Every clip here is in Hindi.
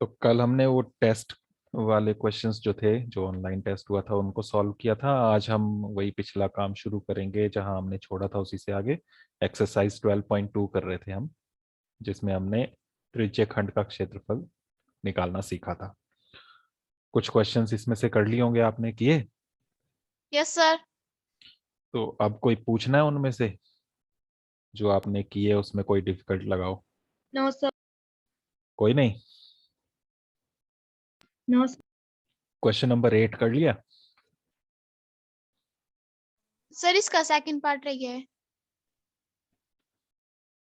तो कल हमने वो टेस्ट वाले क्वेश्चंस जो थे, जो ऑनलाइन टेस्ट हुआ था, उनको सॉल्व किया था। आज हम वही पिछला काम शुरू करेंगे जहां हमने छोड़ा था, उसी से आगे। एक्सरसाइज 12.2 कर रहे थे हम, जिसमें हमने त्रिज्य खंड का क्षेत्रफल निकालना सीखा था। कुछ क्वेश्चंस इसमें से कर लिए होंगे आपने, किए? Yes sir. तो अब कोई पूछना है उनमें से जो आपने किए, उसमें कोई डिफिकल्ट लगाओ। No sir. कोई नहीं। नो क्वेश्चन नंबर 8 कर लिया? सर, इसका सेकंड पार्ट रह गया है।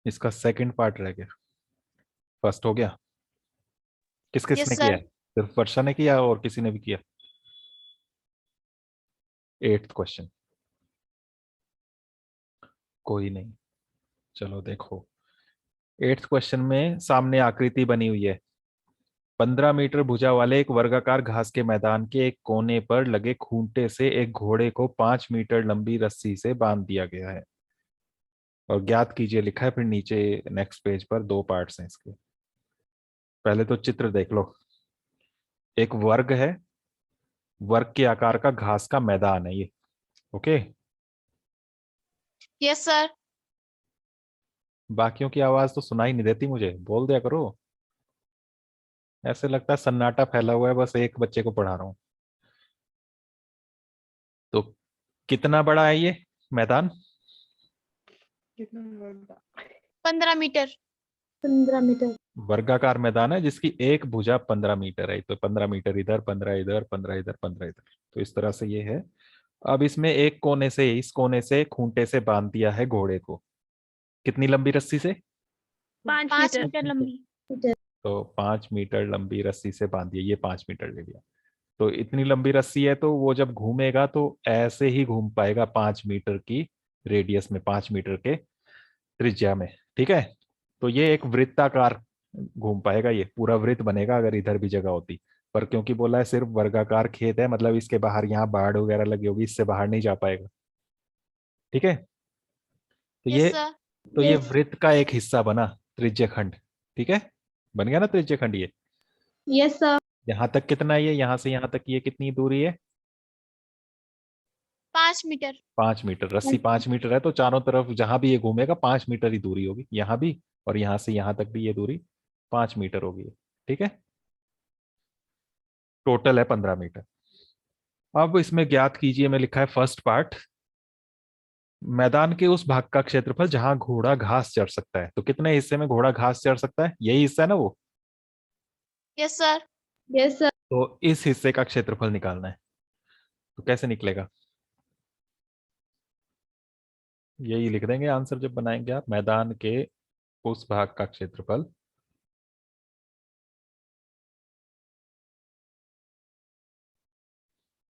इसका सेकंड पार्ट रह गया, फर्स्ट हो गया। किस किस यस ने किया सर। है? सिर्फ वर्षा ने किया और किसी ने भी किया? 8th क्वेश्चन कोई नहीं। चलो देखो, 8th क्वेश्चन में सामने आकृति बनी हुई है। 15 मीटर भुजा वाले एक वर्गाकार घास के मैदान के एक कोने पर लगे खूंटे से एक घोड़े को 5 मीटर लंबी रस्सी से बांध दिया गया है और ज्ञात कीजिए लिखा है। फिर नीचे नेक्स्ट पेज पर दो पार्ट्स हैं इसके। पहले तो चित्र देख लो। एक वर्ग है, वर्ग के आकार का घास का मैदान है ये। ओके। Yes sir. बाकियों की आवाज तो सुनाई नहीं देती मुझे, बोल दिया करो। ऐसे लगता है सन्नाटा फैला हुआ है, बस एक बच्चे को पढ़ा रहा हूँ। तो कितना बड़ा है ये मैदान? 15 मीटर। 15 मीटर। वर्गाकार मैदान है जिसकी एक भुजा 15 मीटर है। तो 15 मीटर इधर, 15 इधर, 15 इधर, 15 इधर। तो इस तरह से ये है। अब इसमें एक कोने से, इस कोने से खूंटे से बांध दिया है घोड़े को। कितनी लंबी रस्सी से? 5 मीटर लंबी। तो 5 मीटर लंबी रस्सी से बांध दिया। ये 5 मीटर ले लिया। तो इतनी लंबी रस्सी है तो वो जब घूमेगा तो ऐसे ही घूम पाएगा 5 मीटर की रेडियस में, 5 मीटर के त्रिज्या में। ठीक है। तो ये एक वृत्ताकार घूम पाएगा, ये पूरा वृत्त बनेगा अगर इधर भी जगह होती। पर क्योंकि बोला है सिर्फ वर्गाकार खेत है, मतलब इसके बाहर यहाँ बाढ़ वगैरह लगी होगी, इससे बाहर नहीं जा पाएगा। ठीक है। तो यस ये सर। तो ये वृत्त का एक हिस्सा बना, त्रिज्य खंड। ठीक है, बन गया ना त्रिज्य खंड ये। Yes sir. यहाँ तक कितना है? ये यहाँ से यहाँ तक ये कितनी दूरी है? 5 मीटर। 5 मीटर। रस्सी 5 मीटर है तो चारों तरफ जहां भी ये घूमेगा 5 मीटर ही दूरी होगी, यहाँ भी और यहाँ से यहाँ तक भी ये दूरी 5 मीटर होगी। ठीक है। टोटल है 15 मीटर। अब इसमें ज्ञात कीजिए में लिखा है फर्स्ट पार्ट, मैदान के उस भाग का क्षेत्रफल जहां घोड़ा घास चर सकता है। तो कितने हिस्से में घोड़ा घास चर सकता है? यही हिस्सा है ना वो। Yes sir. Yes sir. तो इस हिस्से का क्षेत्रफल निकालना है। तो कैसे निकलेगा? यही लिख देंगे आंसर जब बनाएंगे आप। मैदान के उस भाग का क्षेत्रफल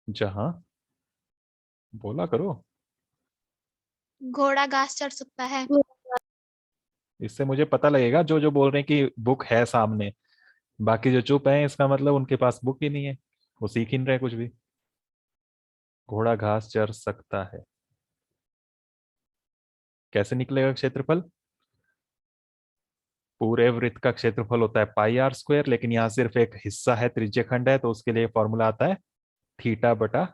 जहां, बोला करो। घोड़ा घास चढ़ सकता है। इससे मुझे पता लगेगा जो जो बोल रहे हैं कि बुक है सामने, बाकी जो चुप है इसका मतलब उनके पास बुक ही नहीं है, वो सीख ही नहीं रहे कुछ भी। घोड़ा घास चर सकता है, कैसे निकलेगा क्षेत्रफल? पूरे वृत्त का क्षेत्रफल होता है πr², लेकिन यहाँ सिर्फ एक हिस्सा है, त्रिज्य खंड है, तो उसके लिए फॉर्मूला आता है थीटा बटा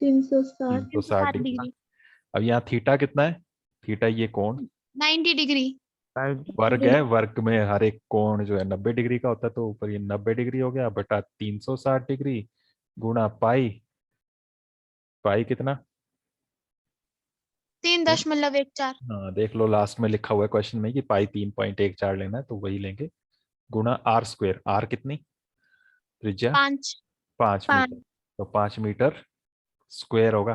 360। 360 डिग्री। डिग्री। अब यहाँ थीटा कितना है? थीटा ये कोण, 90 डिग्री। वर्ग है, वर्ग में हर एक कोण जो है 90 डिग्री का होता है, तो ऊपर ये 90 डिग्री हो गया बटा 360 डिग्री गुणा पाई। पाई कितना? 3.14। हाँ देख लो, लास्ट में लिखा हुआ है क्वेश्चन में कि पाई 3.14 लेना है, तो वही लेंगे। गुणा r²। आर कितनी? त्रिज्या 5 5 मीटर। तो 5 मीटर स्क्वायर होगा,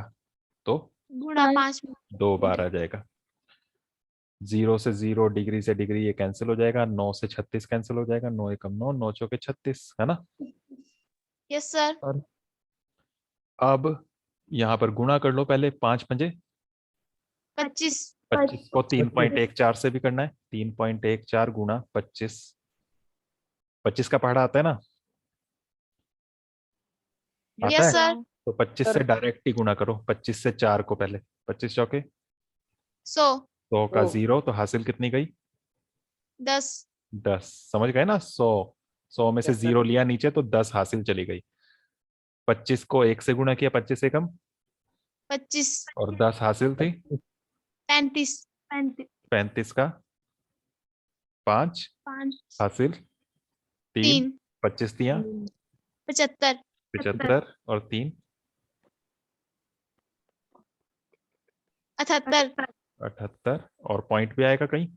तो गुणा 5 दो बार मीटर। आ जाएगा। 0 से 0, डिग्री से डिग्री ये कैंसिल हो जाएगा, 9 से 36 कैंसिल हो जाएगा, 9 एकम 9, 9 चौके 36, है ना। Yes sir. और अब यहाँ पर गुणा कर लो पहले, 5×5 = 25। 25 को 3.14 से भी करना है। 3.14 गुणा 25, 25 का पहाड़ा आता है ना, आता यस है। सर। तो 25 से डायरेक्ट ही गुणा करो, 25 से 4 को पहले, 25 चौके 100। 100 का 0, तो हासिल कितनी गई? 10। 10। समझ गए ना? 100 100 में से Yes, sir. 0 लिया नीचे तो 10 हासिल चली गई। 25 को 1 से गुणा किया, 25 से कम, 25, और 10 हासिल थी 35, 35 का 5 5, हासिल 3, 3, 25 दिया 75, 75 और 3 78, 78 और पॉइंट भी आएगा कहीं।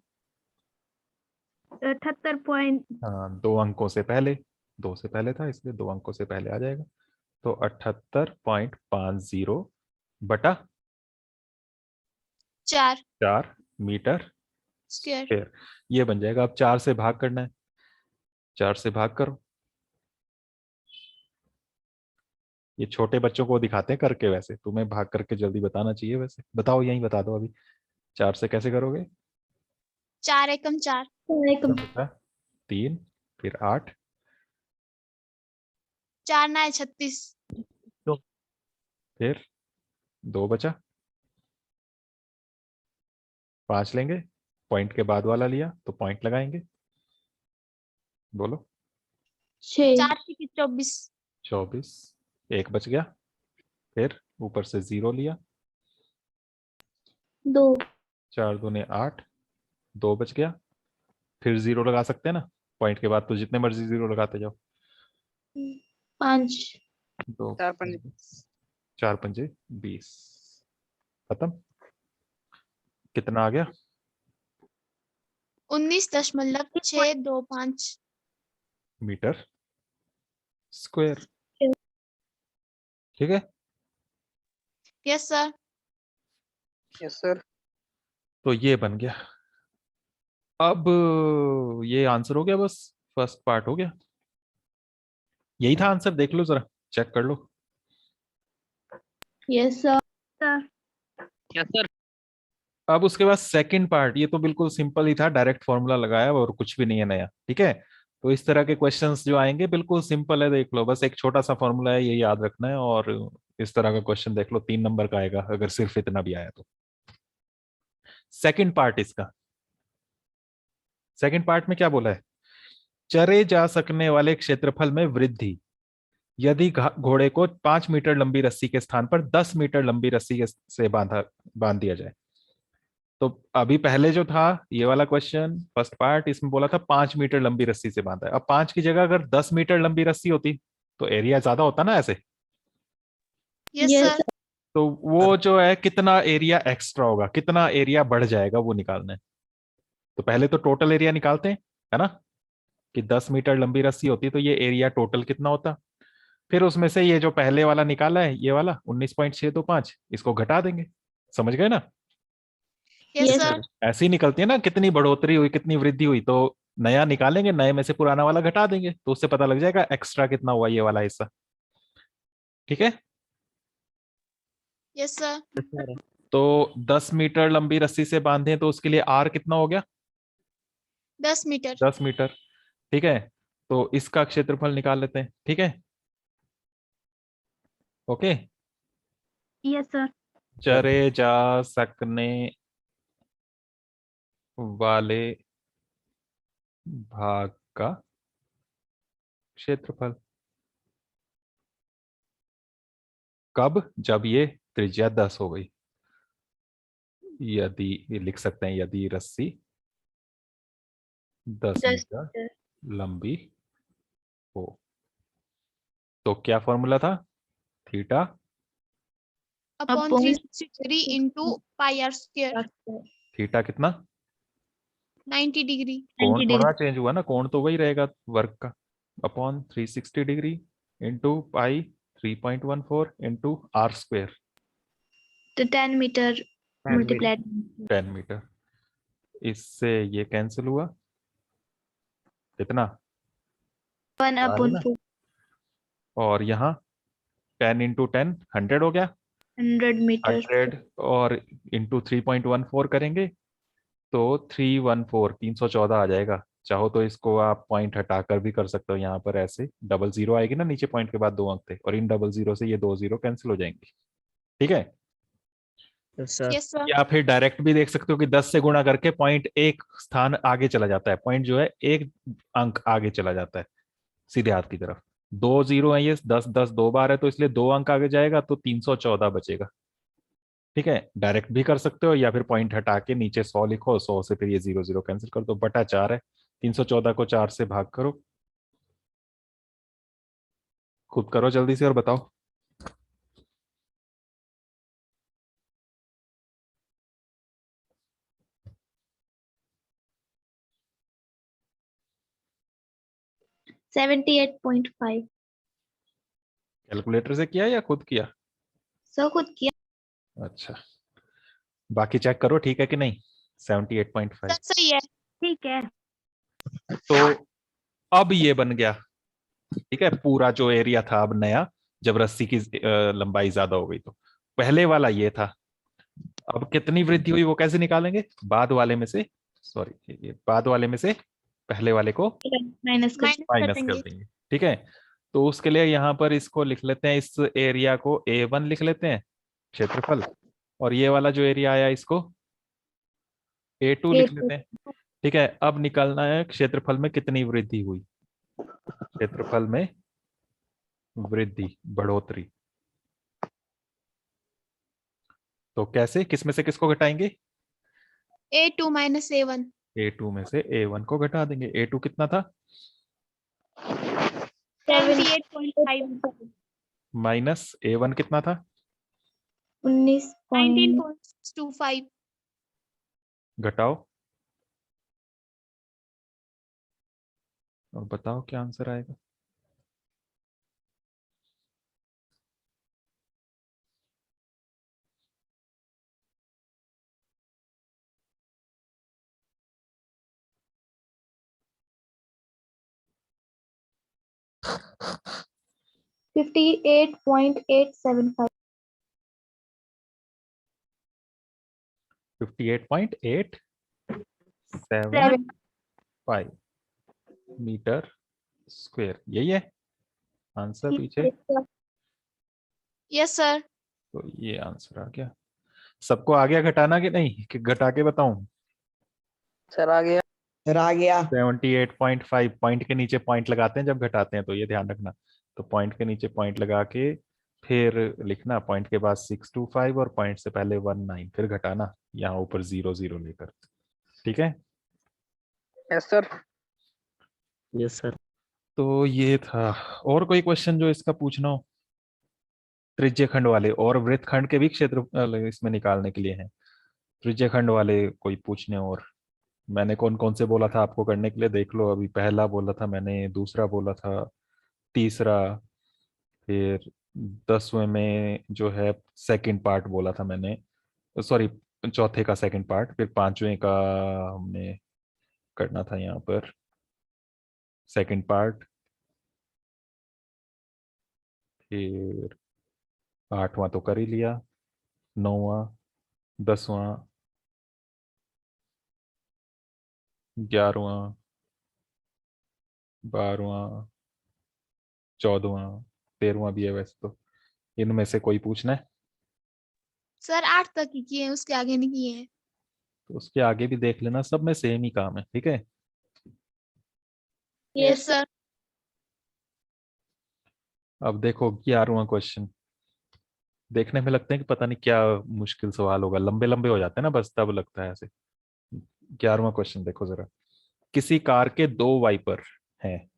78 पॉइंट। हाँ, 2 अंकों से पहले, 2 से पहले था इसलिए 2 अंकों से पहले आ जाएगा। तो 78.50 बटा 4 4 मीटर स्क्वायर। स्क्वायर, ये बन जाएगा। अब 4 से भाग करना है, 4 से भाग करो। ये छोटे बच्चों को दिखाते हैं करके, वैसे तुम्हें भाग करके जल्दी बताना चाहिए। वैसे बताओ, यहीं बता दो अभी 4 से कैसे करोगे। 4 एकम 4, 3 फिर 8 4 9 36, फिर 2 बचा, 5 लेंगे, पॉइंट के बाद वाला लिया तो पॉइंट लगाएंगे। बोलो 6 4 की 24, 24, 1 बच गया, फिर ऊपर से 0 लिया, 2 4 दूने 8, 2 बच गया, फिर 0 लगा सकते हैं ना पॉइंट के बाद, तो जितने मर्जी 0 लगाते जाओ। 5 2 4 पंजे 4 पंजे 20, खत्म। कितना आ गया? 19.625 मीटर स्क्वायर। ठीक है, यस सर। Yes sir. तो ये बन गया। अब ये आंसर हो गया, बस फर्स्ट पार्ट हो गया। यही था आंसर, देख लो जरा, चेक कर लो। Yes sir. Yes sir. अब उसके बाद सेकंड पार्ट, ये तो बिल्कुल सिंपल ही था, डायरेक्ट फॉर्मूला लगाया और कुछ भी नहीं है नया। ठीक है, तो इस तरह के क्वेश्चंस जो आएंगे बिल्कुल सिंपल है, देख लो, बस एक छोटा सा फॉर्मूला है, ये याद रखना है। और इस तरह का क्वेश्चन देख लो, 3 नंबर का आएगा अगर सिर्फ इतना भी आया तो। सेकंड पार्ट इसका, सेकंड पार्ट में क्या बोला है? चरे जा सकने वाले क्षेत्रफल में वृद्धि यदि घोड़े को 5 मीटर लंबी रस्सी के स्थान पर 10 मीटर लंबी रस्सी से बांध दिया जाए। तो अभी पहले जो था ये वाला क्वेश्चन, फर्स्ट पार्ट, इसमें बोला था 5 मीटर लंबी रस्सी से बांधा है। अब 5 की जगह अगर 10 मीटर लंबी रस्सी होती तो एरिया ज्यादा होता ना ऐसे। Yes Yes, sir. तो वो जो है कितना एरिया एक्स्ट्रा होगा, कितना एरिया बढ़ जाएगा, वो निकालना है। तो पहले तो टोटल एरिया निकालते हैं, है ना, कि 10 मीटर लंबी रस्सी होती तो ये एरिया टोटल कितना होता। फिर उसमें से ये जो पहले वाला निकाला है, ये वाला 19.625, इसको घटा देंगे। समझ गए ना? Yes Yes, sir. ऐसी निकलती है ना, कितनी बढ़ोतरी हुई, कितनी वृद्धि हुई, तो नया निकालेंगे, नए में से पुराना वाला घटा देंगे, तो उससे पता लग जाएगा एक्स्ट्रा कितना हुआ ये वाला हिस्सा। ठीक है, यस सर। तो 10 मीटर लंबी रस्सी से बांधे तो उसके लिए आर कितना हो गया? 10 मीटर। 10 मीटर। ठीक है, तो इसका क्षेत्रफल निकाल लेते हैं। ठीक है, ओके। yes sir. चरे जा सकने वाले भाग का क्षेत्रफल कब? जब ये त्रिज्या 10 हो गई। यदि, ये लिख सकते हैं, यदि रस्सी 10 मीटर लंबी हो। तो क्या फॉर्मूला था? Theta upon Upon 360 into pi R square. Theta कितना? 90 डिग्री। कोण 90 थोड़ा चेंज हुआ ना, कोण तो वही रहेगा वर्ग का। Upon 360 degree into pi 3.14 into R square, तो 10 मीटर multiplied 10 मीटर। इससे ये कैंसिल हुआ, कितना? 1 बारह upon ना? 4 और यहाँ 10 इंटू 10 100 हो गया। 100 meters 100 और इंटू 3.14 करेंगे तो 314 आ जाएगा। चाहो तो इसको आप पॉइंट हटाकर भी कर सकते हो, यहाँ पर ऐसे डबल जीरो आएगी ना नीचे, पॉइंट के बाद 2 अंक थे, और इन डबल जीरो से ये 2 जीरो कैंसिल हो जाएंगे। ठीक है, यस सर। या फिर डायरेक्ट भी देख सकते हो कि 10 से गुणा करके पॉइंट एक स्थान आगे चला जाता है, पॉइंट जो है एक अंक आगे चला जाता है। सीधे हाथ की तरफ। 2 0 है, ये 10 10 दो बार है, तो इसलिए 2 अंक आगे जाएगा, तो 314 बचेगा। ठीक है, डायरेक्ट भी कर सकते हो या फिर पॉइंट हटा के नीचे 100 लिखो, 100 से फिर ये 0 0 कैंसिल कर दो, बटा 4 है। 314 को 4 से भाग करो, खुद करो जल्दी से और बताओ। । 78.5। कैलकुलेटर से किया या खुद किया? सर खुद किया। अच्छा, बाकी चेक करो ठीक है कि नहीं। 78.5। सर सही है। ठीक है। तो अब ये बन गया, ठीक है, पूरा जो एरिया था अब नया, जब रस्सी की लंबाई ज्यादा हो गई तो। पहले वाला ये था। अब कितनी वृद्धि हुई वो कैसे निकालेंगे? बाद वाले में से, सॉरी, ये बाद वाले में से पहले वाले को माइनस कर माइनस कर माइनस कर देंगे। देंगे। ठीक है, तो उसके लिए यहां पर इसको लिख लेते हैं, इस एरिया को A1 लिख लेते हैं, क्षेत्रफल। और ये वाला जो एरिया आया इसको A2 लिख लेते हैं। ठीक है, अब निकालना है क्षेत्रफल में कितनी वृद्धि हुई। क्षेत्रफल में वृद्धि, बढ़ोतरी। तो कैसे, किस में से किसको घटाएंगे? A2 minus A1। A2 में से A1 को घटा देंगे। A2 कितना था? 78.5। माइनस A1 कितना था? 19.25। घटाओ और बताओ क्या आंसर आएगा। $58.875। 58.875 मीटर स्क्वायर, यही है आंसर पीछे। Yes sir. तो ये आंसर आ गया। सबको आ गया घटाना कि नहीं, कि घटा के बताऊं? सर आ गया। सर आ गया। 78.5, पॉइंट के नीचे पॉइंट लगाते हैं जब घटाते हैं, तो ये ध्यान रखना। तो पॉइंट के नीचे पॉइंट लगा के फिर लिखना, पॉइंट के बाद 625 और पॉइंट से पहले 19, फिर घटाना यहाँ ऊपर 0 0 लेकर। ठीक है, यस सर। Yes sir. तो ये था। और कोई क्वेश्चन जो इसका पूछना हो? त्रिज्य खंड वाले और वृत्तखंड के भी क्षेत्र इसमें निकालने के लिए हैं। त्रिज्य खंड वाले कोई पूछने? और मैंने कौन कौन से बोला था आपको करने के लिए, देख लो। अभी पहला बोला था मैंने, दूसरा बोला था, तीसरा, फिर 10वें में जो है सेकंड पार्ट बोला था मैंने, सॉरी, चौथे का सेकंड पार्ट, फिर 5वें का हमने करना था यहाँ पर सेकंड पार्ट, फिर 8वां तो कर ही लिया, 9वां, 10वां, 11वां, 12वां, 14वां, 13वां भी है वैसे तो। इनमें से कोई पूछना है? सर 8 तक ही किए हैं, उसके आगे नहीं किए हैं। तो उसके आगे भी देख लेना, सब में सेम ही काम है। ठीक है, यस सर। अब देखो 11वां क्वेश्चन। देखने में लगते हैं कि पता नहीं क्या मुश्किल सवाल होगा, लंबे लंबे हो जाते हैं ना, बस तब लगता है ऐसे। 11वां क्वेश्चन देखो जरा। किसी कार के दो वाइपर हैं,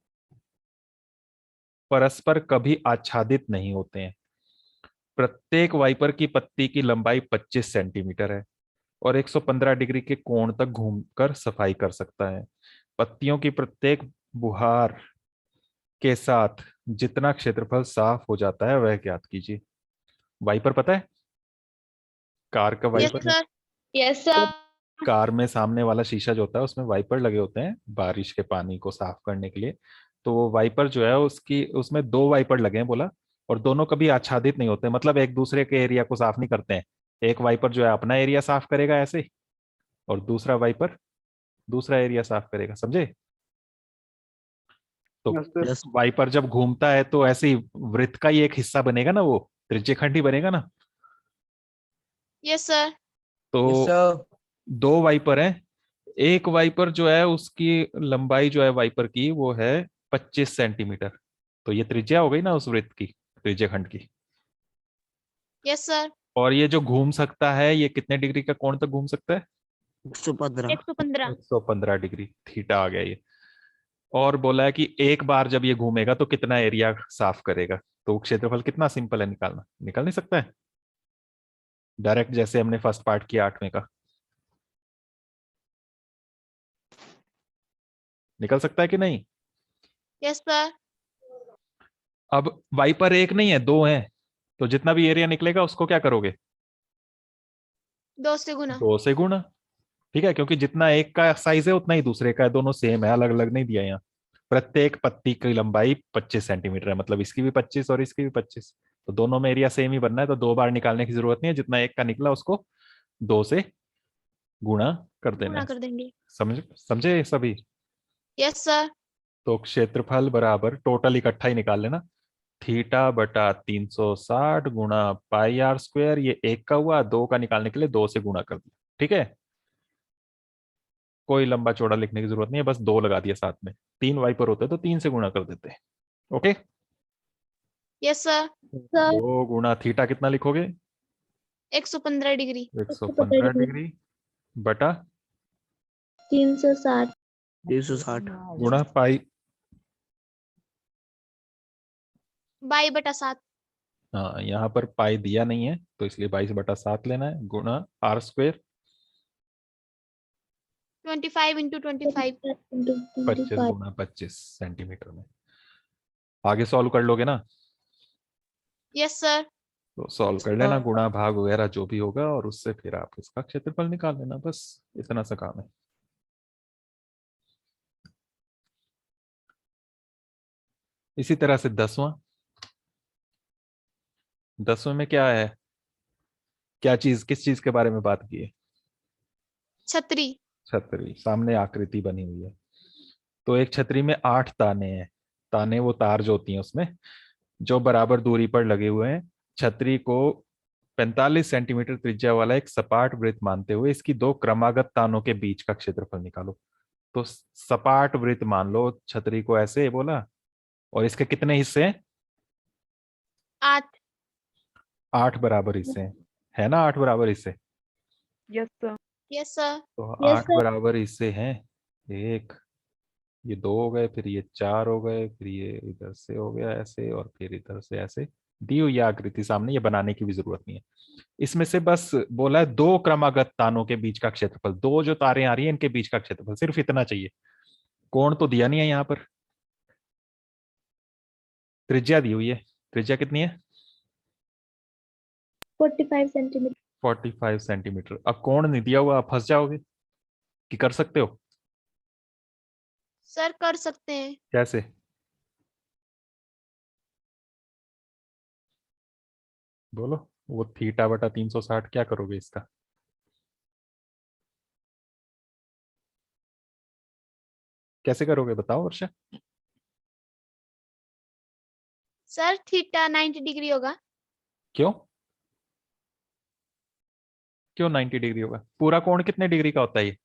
परस्पर कभी आच्छादित नहीं होते हैं। प्रत्येक वाइपर की पत्ती की लंबाई 25 सेंटीमीटर है और 115 डिग्री के कोण तक घूमकर सफाई कर सकता है। पत्तियों की प्रत्येक बुहार के साथ जितना क्षेत्रफल साफ हो जाता है वह ज्ञात कीजिए। वाइपर पता है? कार का yes wiper. Sir. Yes sir. Car में सामने वाला शीशा जो होता है उसमें वाइपर लगे होते हैं बारिश के पानी को साफ करने के लिए। तो वो वाइपर जो है उसकी, उसमें दो वाइपर लगे हैं बोला, और दोनों कभी आच्छादित नहीं होते, मतलब एक दूसरे के एरिया को साफ नहीं करते हैं। एक वाइपर जो है अपना एरिया साफ करेगा ऐसे, और दूसरा वाइपर दूसरा एरिया साफ करेगा, समझे? तो यस सर। यस वाइपर जब घूमता है तो ऐसे ही वृत्त का ही एक हिस्सा बनेगा ना, वो त्रिज्यखंड ही बनेगा ना। Yes sir. यस तो सर। दो वाइपर हैं, एक वाइपर जो है उसकी लंबाई जो है वाइपर की वो है 25 सेंटीमीटर। तो ये त्रिज्या हो गई ना उस वृत्त की, त्रिज्या खंड की। Yes sir. और ये जो घूम सकता है, ये कितने डिग्री का कोण तक घूम सकता है? 115। 115। 115 डिग्री, थीटा आ गया ये। और बोला है कि एक बार जब ये घूमेगा तो कितना एरिया साफ करेगा। तो क्षेत्रफल कितना सिंपल है निकालना, निकल नहीं सकता है डायरेक्ट, जैसे हमने फर्स्ट पार्ट किया 8वें का। निकल सकता है कि नहीं? Yes sir. अब y पर एक नहीं है, दो है, तो जितना भी एरिया निकलेगा उसको क्या करोगे? 2 से गुना। 2 से गुणा। ठीक है, क्योंकि जितना एक का साइज है उतना ही दूसरे का है, दोनों सेम है, अलग अलग नहीं दिया यहाँ। प्रत्येक पत्ती की लंबाई 25 सेंटीमीटर है, मतलब इसकी भी 25 और इसकी भी 25। तो दोनों में एरिया सेम ही बनना है, तो 2 बार निकालने की जरूरत नहीं है, जितना एक का निकला उसको 2 से गुणा कर देना गुणा है। कर देंगे। समझे सभी? Yes sir. तो क्षेत्रफल बराबर टोटल इकट्ठा ही निकाल लेना, थीटा बटा 360 गुणा पाई आर स्क्वायर। ये एक का हुआ, 2 का निकालने के लिए 2 से गुणा कर दिया। ठीक है, कोई लंबा चौड़ा लिखने की जरूरत नहीं है, बस 2 लगा दिया साथ में। 3 वाई पर होते तो 3 से गुणा कर देते। Okay, yes sir. 2 गुणा थीटा कितना लिखोगे? 115 डिग्री। 115 डिग्री बटा 360। 360। गुणा पाई। 22/7। हाँ, यहाँ पर पाई दिया नहीं है तो इसलिए 22/7 लेना है, गुणा आर स्क्वायर 25 × 25। 25 गुणा 25 सेंटीमीटर में। आगे सॉल्व कर लोगे ना? Yes sir. तो सॉल्व कर लेना, गुणा भाग वगैरह जो भी होगा, और उससे फिर आप इसका क्षेत्रफल निकाल लेना, बस इतना सा काम है। इसी तरह से 10वां में क्या है, क्या चीज, किस चीज के बारे में बात की है? छतरी। छतरी। सामने आकृति बनी हुई है, तो एक छतरी में 8 ताने हैं। ताने वो तार जो होती हैं उसमें, जो बराबर दूरी पर लगे हुए हैं। छतरी को 45 सेंटीमीटर त्रिज्या वाला एक सपाट वृत्त मानते हुए इसकी 2 क्रमागत तानों के बीच का क्षेत्रफल निकालो। तो सपाट वृत्त मान लो छतरी को, ऐसे बोला। और इसके कितने हिस्से हैं? 8। 8 बराबर हिस्से हैं, है ना? 8 बराबर हिस्से। Yes sir. Yes sir. तो Yes, 8 sir. बराबर हिस्से हैं। एक, ये 2 हो गए, फिर ये 4 हो गए, फिर ये इधर से हो गया ऐसे, और फिर इधर से ऐसे। दी हुई आकृति सामने, ये बनाने की भी जरूरत नहीं है। इसमें से बस बोला है 2 क्रमागत तानों के बीच का क्षेत्रफल, 2 जो तारें आ रही हैं इनके बीच का क्षेत्रफल, सिर्फ इतना चाहिए। कोण तो दिया नहीं है यहाँ पर। त्रिज्या दी हुई है, त्रिज्या कितनी है? 45 सेंटीमीटर। 45 सेंटीमीटर। अब कोण नहीं दिया हुआ, आप फंस जाओगे कि कर सकते हो? सर कर सकते हैं। कैसे? बोलो। वो थीटा बटा 360 क्या करोगे इसका? कैसे करोगे बताओ वर्षा? सर थीटा 90 डिग्री होगा। क्यों? क्यों 90 डिग्री होगा? पूरा कोण कितने डिग्री का होता है ये?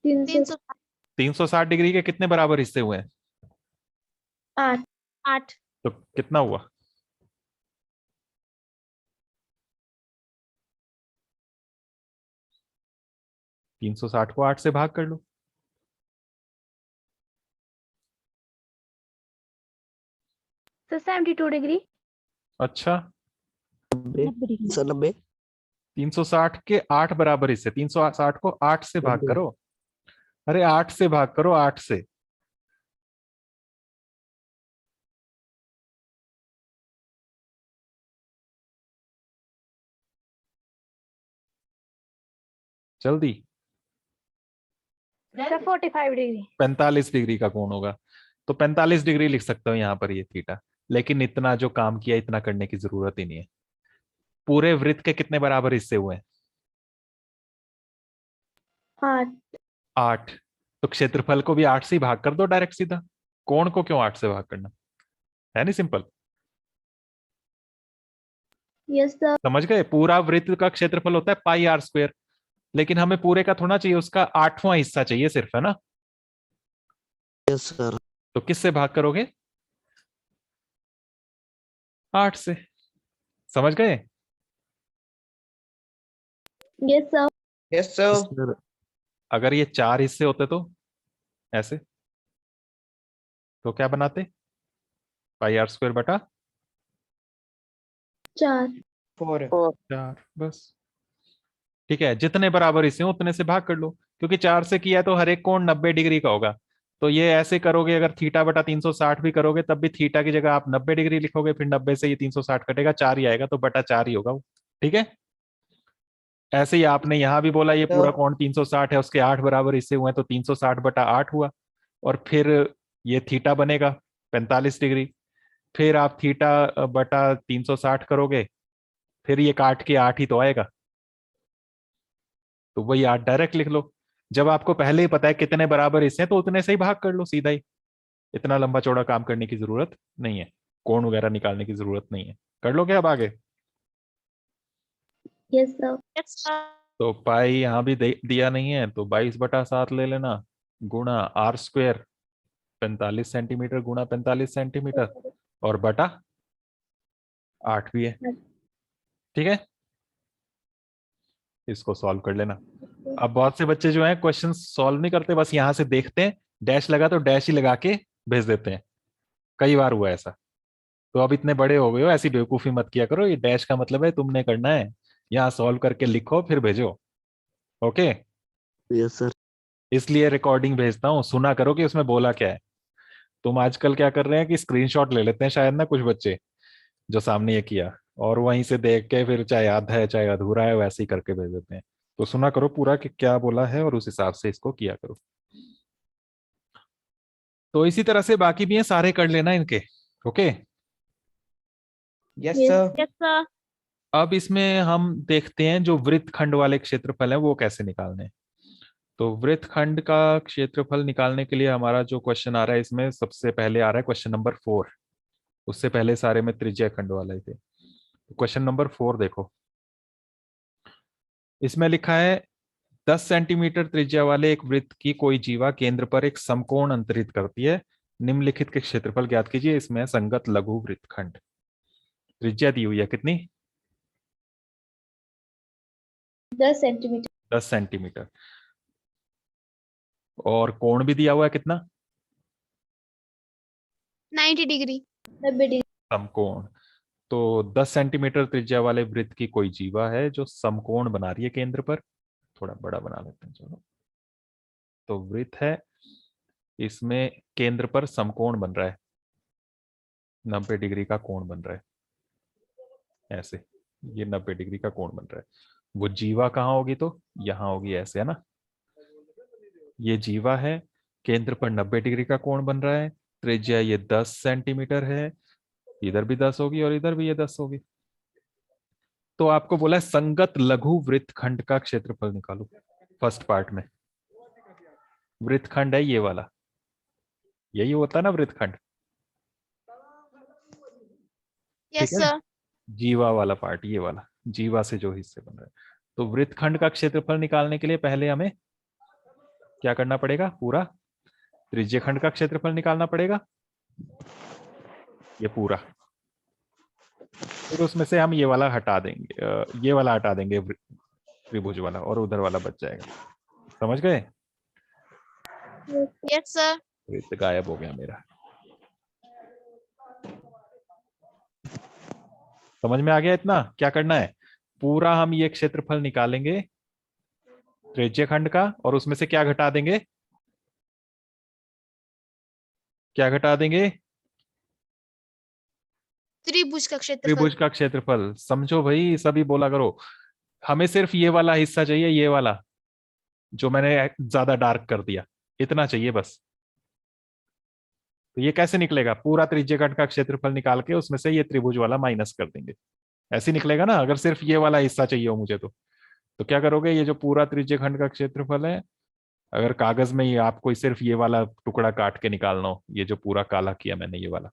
360। 360 डिग्री के कितने बराबर हिस्से हुए हैं? 8। तो कितना हुआ? 360 को 8 से भाग कर लो। Sir 72 degree. अच्छा, 90। 360 के 8 बराबर हिस्से, 360 को 8 से भाग करो। अरे 8 से भाग करो, 8 से। जल्दी। Sir 45 degree. 45 डिग्री का कोण होगा, तो 45 डिग्री लिख सकते हो यहाँ पर ये थीटा। लेकिन इतना जो काम किया, इतना करने की जरूरत ही नहीं है। पूरे वृत्त के कितने बराबर हिस्से हुए हैं? 8। 8। तो क्षेत्रफल को भी 8 से ही भाग कर दो डायरेक्ट सीधा। कोण को क्यों 8 से भाग करना? है नहीं सिंपल? Yes sir. समझ गए? पूरा वृत्त का क्षेत्रफल होता है पाई आर स्क्वायर, लेकिन हमें पूरे का थोड़ा चाहिए, उसका 8वां हिस्सा चाहिए सिर्फ, है ना? Yes sir. तो किससे भाग करोगे? 8 से। समझ गए? Yes, sir. Yes sir. Sir अगर ये 4 हिस्से होते तो ऐसे, तो क्या बनाते? पाई आर स्क्वायर बटा 4. 4 4, बस। ठीक है, जितने बराबर हिस्से हो उतने से भाग कर लो, क्योंकि 4 से किया है तो हर एक कोण 90 डिग्री का होगा। तो ये ऐसे करोगे, अगर थीटा बटा 360 भी करोगे तब भी थीटा की जगह आप 90 डिग्री लिखोगे, फिर 90 से ये 360 कटेगा, 4 ही आएगा, तो बटा 4 ही होगा वो। ठीक है। ऐसे ही आपने यहां भी बोला ये पूरा कोण 360 है, उसके 8 बराबर हिस्से हुए हैं, तो 360 बटा 8 हुआ। और फिर ये थीटा बनेगा 45 डिग्री। फिर आप थीटा बटा 360 करोगे, फिर ये काट के 8 ही तो आएगा, तो वही 8 डायरेक्ट लिख लो। जब आपको पहले ही पता है कितने बराबर हिस्से हैं तो उतने से ही भाग कर लो सीधा ही। इतना लंबा चौड़ा काम करने की जरूरत नहीं है, कोण वगैरह निकालने की जरूरत नहीं है। कर लो क्या अब आगे? Yes, sir. तो पाई यहाँ भी दिया नहीं है, तो 22/7 ले लेना, गुणा आर स्क्वायर 45 सेंटीमीटर गुणा 45 सेंटीमीटर, और बटा 8 भी है। ठीक है, इसको सॉल्व कर लेना। अब बहुत से बच्चे जो हैं क्वेश्चन सॉल्व नहीं करते, बस यहां से देखते हैं, डैश लगा तो डैश ही लगा के भेज देते हैं। कई बार हुआ ऐसा। तो अब इतने बड़े हो गए हो, ऐसी बेवकूफी मत किया करो। ये डैश का मतलब है तुमने करना है, यहाँ सॉल्व करके लिखो फिर भेजो। ओके। Yes sir. इसलिए रिकॉर्डिंग भेजता हूँ, सुना करो कि उसमें बोला क्या है। तुम आजकल क्या कर रहे हैं कि स्क्रीनशॉट ले लेते हैं शायद ना कुछ बच्चे, जो सामने ये किया, और वहीं से देख के फिर चाहे आधा है चाहे अधूरा है वैसे ही करके भेज देते हैं। तो सुना करो पूरा कि क्या बोला है और उस हिसाब से इसको किया करो। तो इसी तरह से बाकी भी हैं, सारे कर लेना इनके। Okay. Yes Yes. Sir. Yes, sir. अब इसमें हम देखते हैं जो वृत्तखंड वाले क्षेत्रफल है वो कैसे निकालने हैं। तो वृत्तखंड का क्षेत्रफल निकालने के लिए हमारा जो क्वेश्चन आ रहा है, इसमें सबसे पहले आ रहा है क्वेश्चन नंबर 4। उससे पहले सारे में त्रिज्या खंड वाला ही थे। तो क्वेश्चन नंबर 4 देखो, इसमें लिखा है 10 सेंटीमीटर त्रिज्या वाले एक वृत्त की कोई जीवा केंद्र पर एक समकोण अंतरित करती है, निम्नलिखित के क्षेत्रफल ज्ञात कीजिए। इसमें है संगत लघु वृत्तखंड। त्रिज्या दी हुई है कितनी? 10 centimeter. 10 सेंटीमीटर। और कोण भी दिया हुआ है कितना? 90 डिग्री। 90 degree. समकोण। तो 10 सेंटीमीटर त्रिज्या वाले वृत्त की कोई जीवा है जो समकोण बना रही है केंद्र पर। थोड़ा बड़ा बना लेते हैं, चलो। तो वृत्त है, इसमें केंद्र पर समकोण बन रहा है, 90 डिग्री का कोण बन रहा है ऐसे। ये 90 डिग्री का कोण बन रहा है। वो जीवा कहाँ होगी? तो यहाँ होगी, ऐसे है ना। ये जीवा है, केंद्र पर 90 डिग्री का कोण बन रहा है, त्रिज्या ये 10 सेंटीमीटर है, इधर भी 10 होगी और इधर भी ये 10 होगी। तो आपको बोला है संगत लघु वृत्तखंड का क्षेत्रफल निकालो। फर्स्ट पार्ट में वृत्तखंड है ये वाला, यही होता है ना वृत्तखंड। Yes, ठीक है, sir. जीवा वाला पार्ट ये वाला, जीवा से जो हिस्से बन रहे हैं। तो वृत्तखंड का क्षेत्रफल निकालने के लिए पहले हमें क्या करना पड़ेगा? पूरा त्रिज्यखंड का क्षेत्रफल निकालना पड़ेगा, ये पूरा। फिर उसमें से हम ये वाला हटा देंगे, ये वाला हटा देंगे त्रिभुज वाला, और उधर वाला बच जाएगा। समझ गए? Yes, sir. वृत्त गायब हो गया मेरा। समझ में आ गया? इतना क्या करना है, पूरा हम ये क्षेत्रफल निकालेंगे त्रिज्यखंड का, और उसमें से क्या घटा देंगे? क्या घटा देंगे? त्रिभुज का क्षेत्रफल। त्रिभुज का क्षेत्रफल। समझो भाई, सभी बोला करो। हमें सिर्फ ये वाला हिस्सा चाहिए, ये वाला जो मैंने ज्यादा डार्क कर दिया, इतना चाहिए बस। तो ये कैसे निकलेगा? पूरा त्रिज्यखंड का क्षेत्रफल निकाल के उसमें से ये त्रिभुज वाला माइनस कर देंगे, ऐसे निकलेगा ना। अगर सिर्फ ये वाला हिस्सा चाहिए हो मुझे तो क्या करोगे? ये जो पूरा त्रिज्यखंड का क्षेत्रफल है, अगर कागज में ये आपको सिर्फ ये वाला टुकड़ा काट के निकालना हो, ये जो पूरा काला किया मैंने ये वाला,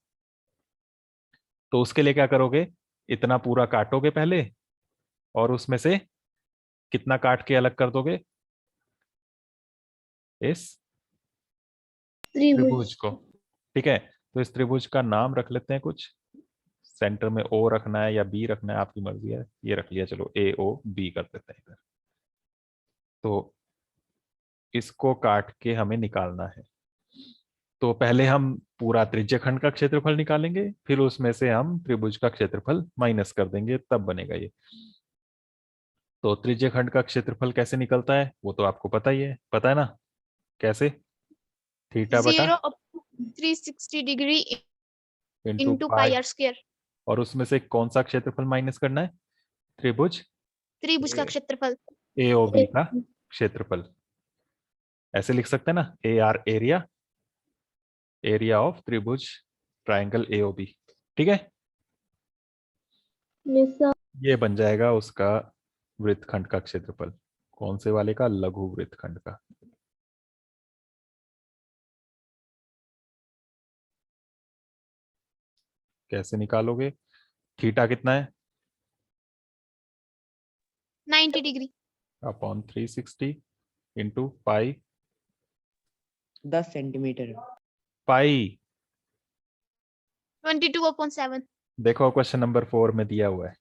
तो उसके लिए क्या करोगे? इतना पूरा काटोगे पहले, और उसमें से कितना काट के अलग कर दोगे? इस त्रिभुज त्रिभुज को। ठीक है, तो इस त्रिभुज का नाम रख लेते हैं कुछ। सेंटर में ओ रखना है या बी रखना है, आपकी मर्जी है। ये रख लिया, चलो ए ओ बी कर देते हैं इधर। तो इसको काट के हमें निकालना है। तो पहले हम पूरा त्रिज्यखंड का क्षेत्रफल निकालेंगे, फिर उसमें से हम त्रिभुज का क्षेत्रफल माइनस कर देंगे, तब बनेगा ये। तो त्रिज्यखंड का क्षेत्रफल कैसे निकलता है वो तो आपको पता ही है, पता है ना कैसे? थीटा बटा 0 up to 360 degree into into pi pi, r square। और उसमें से कौन सा क्षेत्रफल माइनस करना है? त्रिभुज त्रिभुज का क्षेत्रफल। ए ओ बी का क्षेत्रफल। ऐसे लिख सकते हैं ना, A R area, area of त्रिभुज ट्रायंगल ए ओ बी। ठीक है, यस सर। ये बन जाएगा उसका वृत्तखंड का क्षेत्रफल। कौन से वाले का? लघु वृत्तखंड का। कैसे निकालोगे? थीटा कितना है? 90 degree. Upon 360 into pi. 10 centimetre. Pi 22/7। देखो क्वेश्चन नंबर 4 में दिया हुआ है,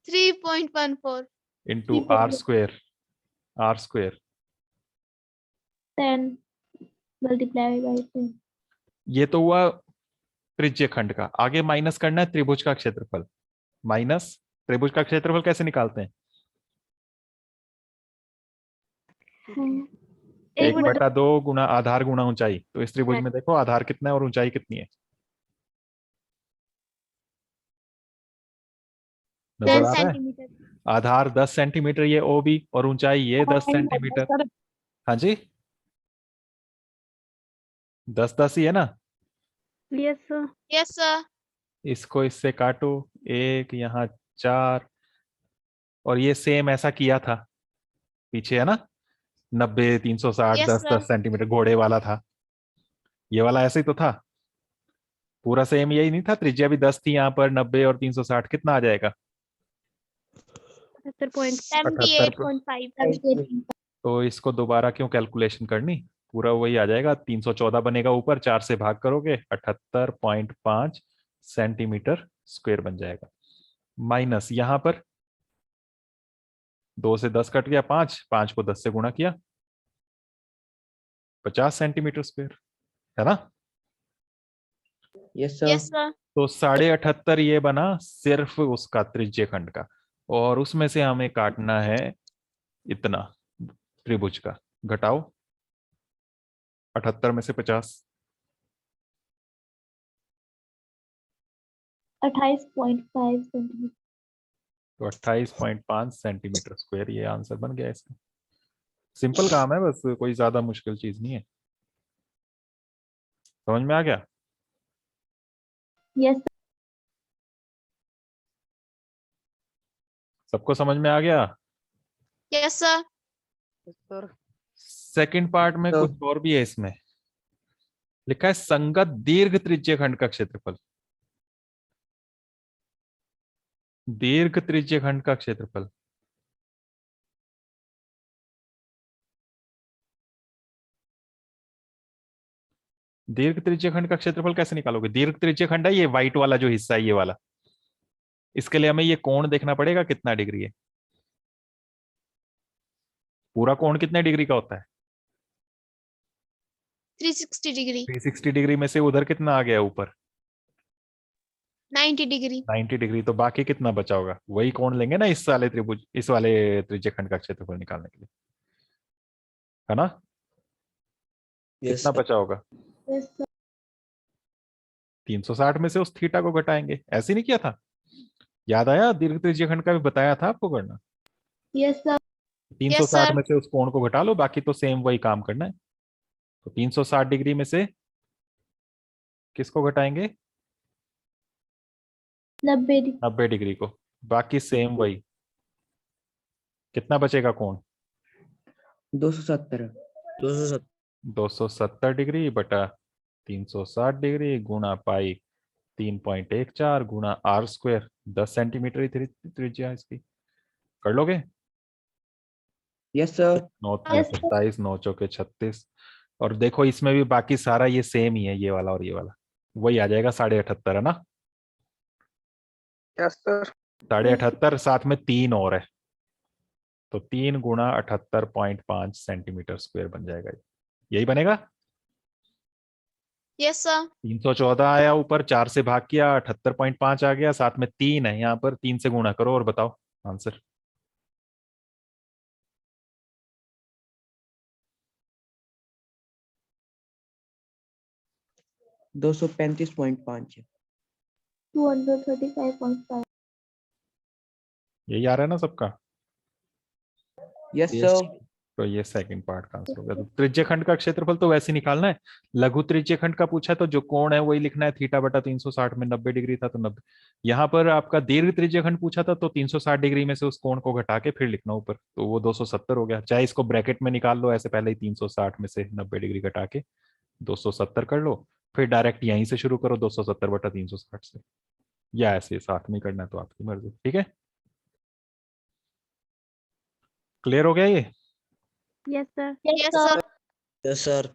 3.14। Into R square. R square 10 multiply by 10। ये तो हुआ त्रिज्य खंड का। आगे माइनस करना है त्रिभुज का क्षेत्रफल। माइनस त्रिभुज का क्षेत्रफल कैसे निकालते हैं? एक बटा 2 गुना आधार गुना ऊंचाई। तो इस त्रिभुज में देखो आधार कितना है और ऊंचाई कितनी है, नजर 10 आ रहा है? सेंटीमीटर। आधार 10 सेंटीमीटर ये ओ बी, और ऊंचाई ये 10 सेंटीमीटर। हाँ जी, 10 10 ही है ना। Yes sir. Yes sir. इसको इससे काटो, एक यहाँ 4, और ये सेम ऐसा किया था पीछे, है ना? 90 360 यस 10 सर। 10 सेंटीमीटर घोड़े वाला था। ये वाला ऐसे ही तो था, पूरा सेम यही नहीं था? त्रिज्या भी 10 थी यहाँ पर, 90 और 360 कितना आ जाएगा? 78। 78.5। तो इसको दोबारा क्यों कैलकुलेशन करनी, पूरा वही आ जाएगा। 314 बनेगा ऊपर, 4 से भाग करोगे 78.5 सेंटीमीटर स्क्वायर बन जाएगा। माइनस यहां पर 2 से 10 कट गया, 5, 5 को 10 से गुणा किया, 50 सेंटीमीटर स्क्वायर, है ना? Yes sir. Yes sir. तो 78.5 ये बना सिर्फ उसका त्रिज्य खंड का, और उसमें से हमें काटना है इतना त्रिभुज का। घटाओ 78 में से 50, 28.5 सेंटीमीटर। तो 28.5 सेंटीमीटर स्क्वायर ये आंसर बन गया इसका। सिंपल काम है, बस कोई ज्यादा मुश्किल चीज नहीं है। समझ में आ गया? यस सबको समझ में आ गया? Yes sir. Sir second part में तो कुछ और भी है इसमें, लिखा है संगत दीर्घ त्रिज्य खंड का क्षेत्रफल। दीर्घ त्रिज्य खंड का क्षेत्रफल, दीर्घ त्रिज्य खंड का क्षेत्रफल कैसे निकालोगे? दीर्घ त्रिज्य खंड है ये व्हाइट वाला जो हिस्सा है, ये वाला। इसके लिए हमें ये कोण देखना पड़ेगा कितना डिग्री है। पूरा कोण कितने डिग्री का होता है? 360 डिग्री। 360 डिग्री में से उधर कितना आ गया ऊपर? 90 डिग्री। 90 डिग्री। तो बाकी कितना बचा होगा? वही कोण लेंगे ना इस वाले त्रिभुज, इस वाले त्रिज्य खंड का क्षेत्रफल निकालने के लिए, है ना? यस कितना सर। बचा होगा? Yes sir. 360 में से उस थीटा को घटाएंगे। ऐसे नहीं किया था? याद आया? दीर्घ त्रिज्य खंड का भी बताया था आपको करना। Yes sir. Yes 360 sir. में से उस कोण को घटा लो, बाकी तो सेम वही काम करना है। तो 360 डिग्री में से किसको घटाएंगे? 90 डिग्री। 90 डिग्री को। बाकी सेम वही। कितना बचेगा कोण? 270। 270। 270 डिग्री बटा 360 डिग्री गुणा पाई 3.14 गुणा आर स्क्वायर, 10 सेंटीमीटर ही त्रिज्या है इसकी। कर लोगे? Yes sir. 9 Yes, sir. 27, 9 चौके 36। और देखो इसमें भी बाकी सारा ये सेम ही है, ये वाला और ये वाला वही आ जाएगा 78.5 है ना। Yes sir. 78.5 साथ में 3 और है, तो 3 गुणा 78.5 सेंटीमीटर स्क्वायर बन जाएगा, यही बनेगा। Yes sir. 314 आया ऊपर, 4 से भाग किया 78.5 आ गया, साथ में 3 है यहाँ पर, 3 से गुणा करो और बताओ आंसर। दो सौ 35.5 235.5. यही आ रहा है ना सबका। Yes Yes. सर। तो ये सेकंड पार्ट का आंसर हो गया। तो त्रिज्यखंड का क्षेत्रफल तो वैसे ही निकालना है। लघु त्रिज्यखंड का पूछा तो जो कोण है वही लिखना है, थीटा बटा 360 में 90 डिग्री था तो 90। यहाँ पर आपका दीर्घ त्रिज्यखंड पूछा था तो 360 डिग्री में से उस कोण को घटा के फिर लिखना ऊपर, तो वो 270 हो गया। चाहे इसको ब्रैकेट में निकाल लो ऐसे, पहले ही 360 में से 90 डिग्री घटा के 270 कर लो, फिर डायरेक्ट यहीं से शुरू करो 270 बटा 360 से, या ऐसे साथ में करना है तो आपकी मर्जी। ठीक है, क्लियर हो गया ये। Yes, sir. Yes sir. Yes sir.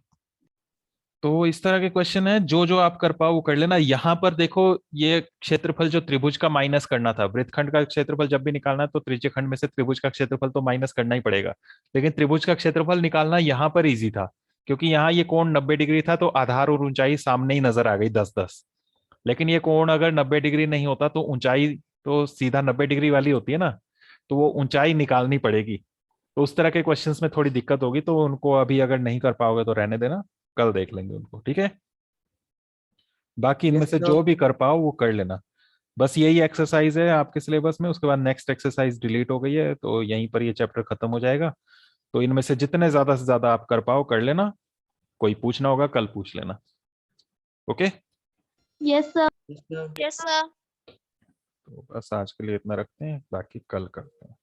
तो इस तरह के क्वेश्चन है, जो जो आप कर पाओ वो कर लेना। यहाँ पर देखो ये क्षेत्रफल जो त्रिभुज का माइनस करना था, वृत्तखंड का क्षेत्रफल जब भी निकालना है तो त्रिज्यखंड में से त्रिभुज का क्षेत्रफल तो माइनस करना ही पड़ेगा, लेकिन त्रिभुज का क्षेत्रफल निकालना यहाँ पर इजी था, क्योंकि यहाँ ये कोण 90 डिग्री था तो आधार और ऊंचाई सामने ही नजर आ गई 10-10। लेकिन ये कोण अगर 90 डिग्री नहीं होता तो ऊंचाई तो सीधा 90 डिग्री वाली होती है ना, तो वो ऊंचाई निकालनी पड़ेगी। तो उस तरह के क्वेश्चंस में थोड़ी दिक्कत होगी, तो उनको अभी अगर नहीं कर पाओगे तो रहने देना, कल देख लेंगे उनको। ठीक है, बाकी इनमें Yes, से sir. जो भी कर पाओ वो कर लेना। बस यही एक्सरसाइज है आपके सिलेबस में, उसके बाद नेक्स्ट एक्सरसाइज डिलीट हो गई है तो यहीं पर ये चैप्टर खत्म हो जाएगा। तो इनमें से जितने ज्यादा से ज्यादा आप कर पाओ कर लेना, कोई पूछना होगा कल पूछ लेना। Okay, Yes, sir. Yes sir. Yes sir. तो बस आज के लिए इतना रखते हैं, बाकी कल करते हैं।